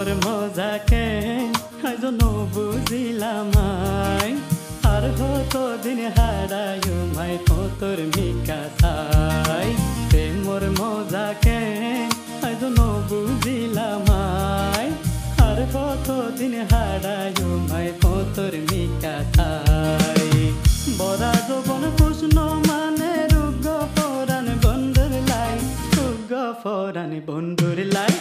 মজাকে আজ বুঝিলাম আর হতো দিন হারায় মাই তোর মিকা চাই প্রেমর মজাকে আজ বুঝিলাম আর হতো দিন হারায় মাই তোর মিকা চাই বরা যৌবন প্রশ্ন মানে রুগ পরাণ বন্ধুর লাই রুগ পরাণ বন্ধুর লাই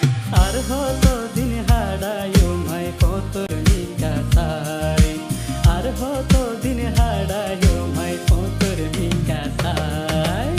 আর হতো দিন হারায় মাই তোর মিকা চাই আর হতো দিন হারায় মাই তোর মিকা চাই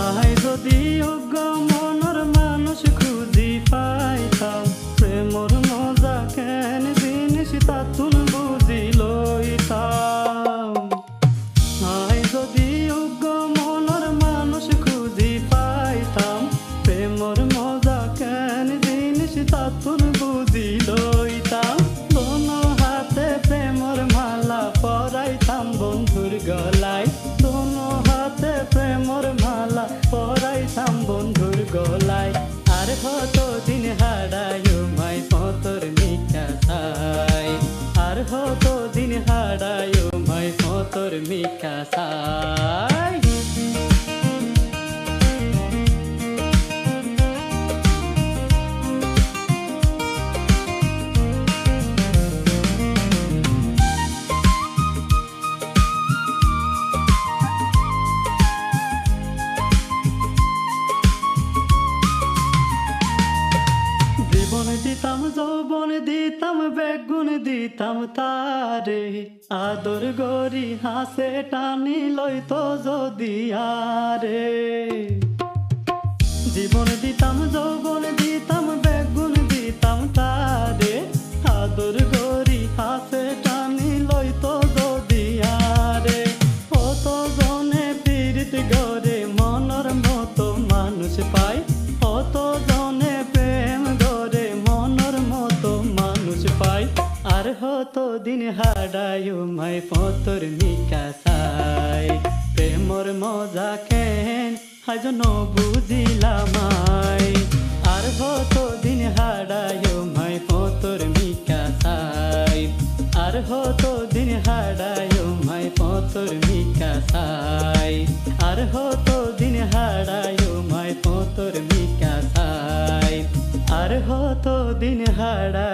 আয় যদি অজ্ঞ মনের মানুষ খুঁজি পাইতাম প্রেমর মজা কেন জিনিস তাতুন বুঝি লইতাম আয় যদি অজ্ঞ মনের মানুষ খুঁজি পাইতাম প্রেমর মজা কেন জিনিস তাতুন বুঝি লইতাম দোনো হাতে প্রেমর মালা পরাইতাম বন্ধুর গলায় দোনো হাতে প্রেমর মালা পরাইতাম বন্ধুর গলায় আর হতো দিন হারায় মাই তোর মিকা চাই আর হতো দিন হারায় মাই তোর মিকা চাই দিতাম যৌবন দিতাম বেগুন দিতাম তারে আদর গরি হাসে টানি লইতো যদি আরে জীবন দিতাম যৌবন দিতাম বেগুন দিতাম তারে আদর গরি হাসে টানি লইতো যদি আরে কত জনে পীড়িত গরে মনের মতো মানুষ পাই কত জনে প্রেম গরে মনের মতো মানুষ পাই আর হতো দিন হারায় মাই তোর মিকা চাই প্রেমর মজা কেন আজ বুঝিলাম আর হতো দিন হারায় মাই তোর মিকা চাই আর হতো দিন হারায় মাই তোর মিকা চাই আর হতো দিন হারায় মাই তোর মিকা চাই আর হতো দিন হারায়